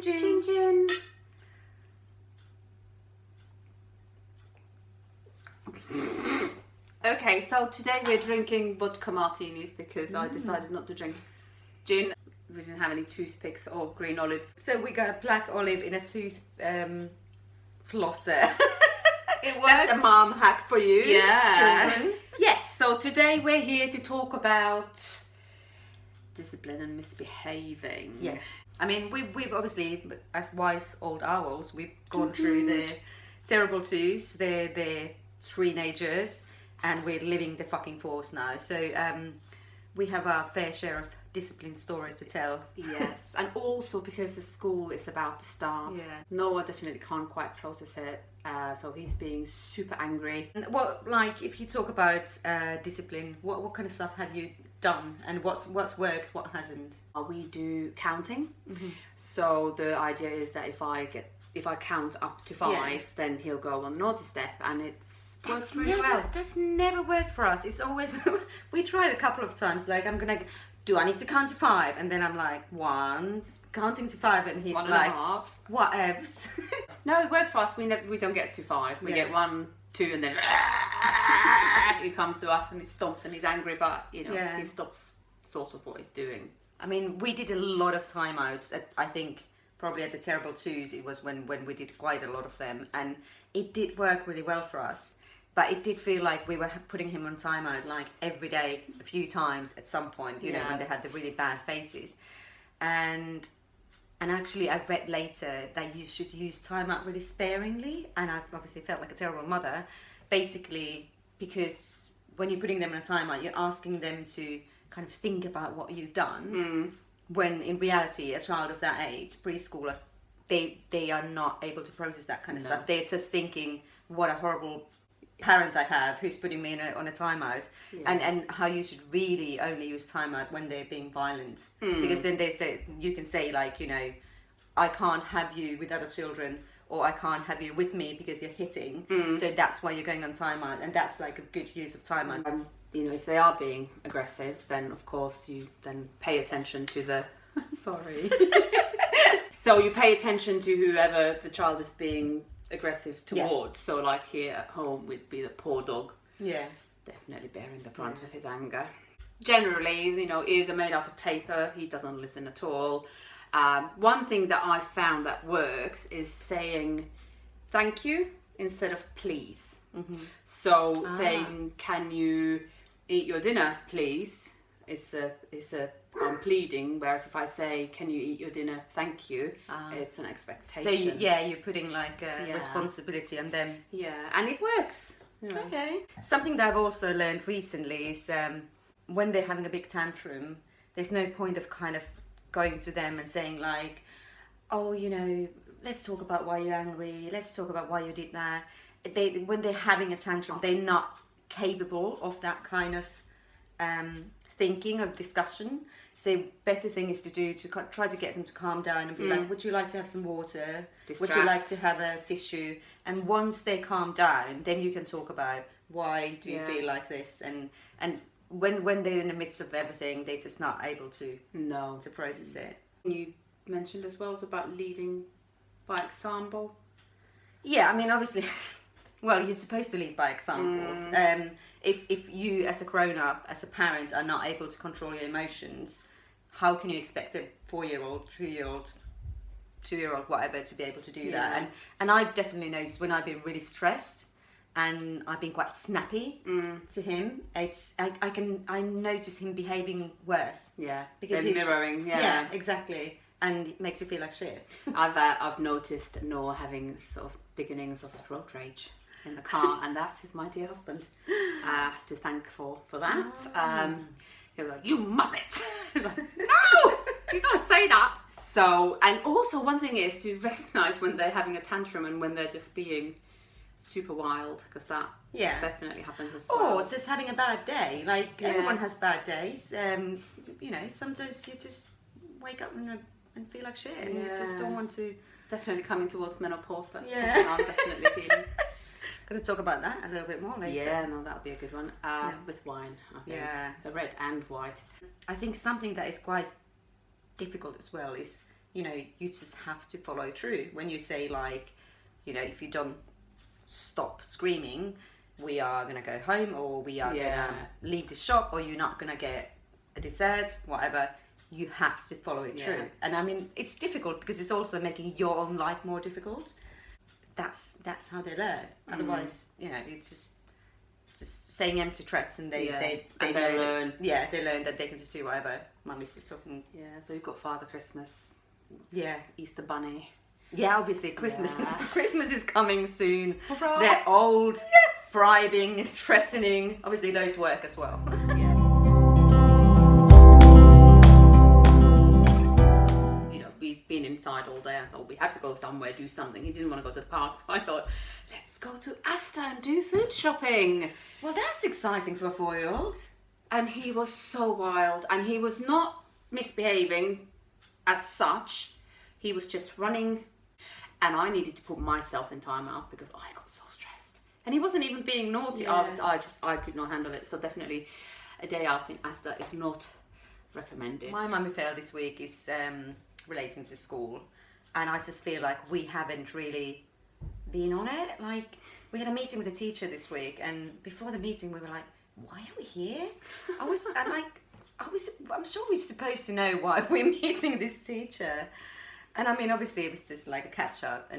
Chin chin. Chin chin. Okay, so today we're drinking vodka martinis because I decided not to drink gin. We didn't have any toothpicks or green olives. So we got a black olive in a tooth flosser. It works. That's a mom hack for you, Yeah. children. Yes, so today we're here to talk about discipline and misbehaving. Yes. I mean, we've obviously, as wise old owls, we've gone through the terrible twos, the teenagers, and we're living the fucking fours now. So we have our fair share of discipline stories to tell. Yes, and also because the school is about to start. Yeah. Noah definitely can't quite process it, so he's being super angry. Well, like if you talk about discipline, what kind of stuff have you done, and what's worked, what hasn't? We do counting. So the idea is that if I count up to 5, then he'll go on the naughty step, and it's worked really well. That's never worked for us. It's always we tried a couple of times. Like do I need to count to 5? And then I'm like 1, counting to 5, and he's 1.5. Whatevs. No, it worked for us. We don't get to 5. We get 1, 2, and then he comes to us and he stomps and he's angry, but he stops sort of what he's doing. I mean, we did a lot of timeouts. I think probably at the terrible twos, it was when we did quite a lot of them, and it did work really well for us. But it did feel like we were putting him on timeout like every day, a few times at some point, you know, when they had the really bad faces. And actually I read later that you should use timeout really sparingly. And I obviously felt like a terrible mother, basically, because when you're putting them in a timeout, you're asking them to kind of think about what you've done. When in reality, a child of that age, preschooler, they are not able to process that kind of stuff. They're just thinking, what a horrible parent I have who's putting me on a timeout, and how you should really only use timeout when they're being violent, because then you can say like, you know, I can't have you with other children, or I can't have you with me because you're hitting, so that's why you're going on timeout, and that's like a good use of timeout. You know, if they are being aggressive, then of course you then pay attention to the sorry so you pay attention to whoever the child is being aggressive towards. So like here at home would be the poor dog, definitely bearing the brunt of his anger. Generally, you know, ears are made out of paper. He doesn't listen at all. One thing that I found that works is saying thank you instead of please. So saying, can you eat your dinner please, is a I'm pleading, whereas if I say, can you eat your dinner, thank you, it's an expectation. So you're putting like a responsibility on them. Yeah, and it works. Yeah. Okay. Something that I've also learned recently is when they're having a big tantrum, there's no point of kind of going to them and saying like, oh, you know, let's talk about why you're angry, let's talk about why you did that. When they're having a tantrum, they're not capable of that kind of thinking, of discussion. So better thing is to try to get them to calm down and be like, would you like to have some water? Would you like to have a tissue? And once they calm down, then you can talk about why do you feel like this, and when they're in the midst of everything, they're just not able to process it. You mentioned as well about leading by example. Yeah, I mean, obviously, well, you're supposed to lead by example. If you, as a grown-up, as a parent, are not able to control your emotions, how can you expect a 4-year-old, 3-year-old, 2-year-old, whatever, to be able to do that? And I've definitely noticed when I've been really stressed and I've been quite snappy to him, I notice him behaving worse. Yeah, because he's mirroring. Yeah, exactly, and it makes you feel like shit. I've noticed Noah having sort of beginnings of road rage in the car, and that is my dear husband to thank for that. He's like, you muppet. Like, no, you don't say that. So, and also one thing is to recognise when they're having a tantrum and when they're just being super wild, because that definitely happens as well. Or just having a bad day. Like everyone has bad days. You know, sometimes you just wake up and feel like shit, and you just don't want to. Definitely coming towards menopause. That's something I'm definitely feeling. Going to talk about that a little bit more later. Yeah, no, that'll be a good one. With wine, I think. Yeah. The red and white. I think something that is quite difficult as well is you just have to follow through. When you say like, if you don't stop screaming, we are going to go home, or we are going to leave the shop, or you're not going to get a dessert, whatever. You have to follow it through. And I mean, it's difficult because it's also making your own life more difficult. That's how they learn. Otherwise, it's just saying empty threats, and they learn. Yeah, they learn that they can just do whatever. Mummy's just talking. Yeah, so you've got Father Christmas. Yeah. Easter Bunny. Yeah, obviously Christmas. Yeah. Christmas is coming soon. Hurrah. They're old, bribing, threatening. Obviously, those work as well. Yeah. We've been inside all day. I thought we have to go somewhere, do something. He didn't want to go to the park, so I thought, let's go to Asda and do food shopping. Well, that's exciting for a 4-year-old. And he was so wild, and he was not misbehaving as such. He was just running, and I needed to put myself in timeout because I got so stressed. And he wasn't even being naughty. Yeah. I could not handle it. So definitely a day out in Asda is not recommended. My mummy fail this week is relating to school, and I just feel like we haven't really been on it. Like, we had a meeting with a teacher this week, and before the meeting we were like, why are we here? I'm sure we're supposed to know why we're meeting this teacher. And I mean, obviously it was just like a catch up,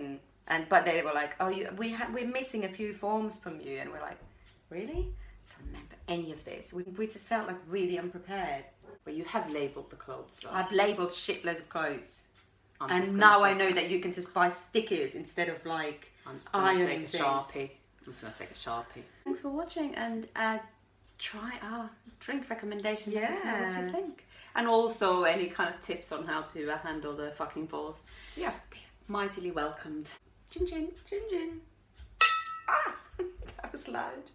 but they were like, oh, we're missing a few forms from you, and we're like, really? I don't remember any of this. We just felt like really unprepared. But you have labelled the clothes, right? I've labelled shitloads of clothes, and now I know that you can just buy stickers instead of like I'm just going to take a things. Sharpie. I'm just going to take a Sharpie. Thanks for watching, and try our drink recommendations. Let us know what you think. And also any kind of tips on how to handle the fucking balls. Yeah. Be mightily welcomed. Chin chin. Chin chin. Ah, that was loud.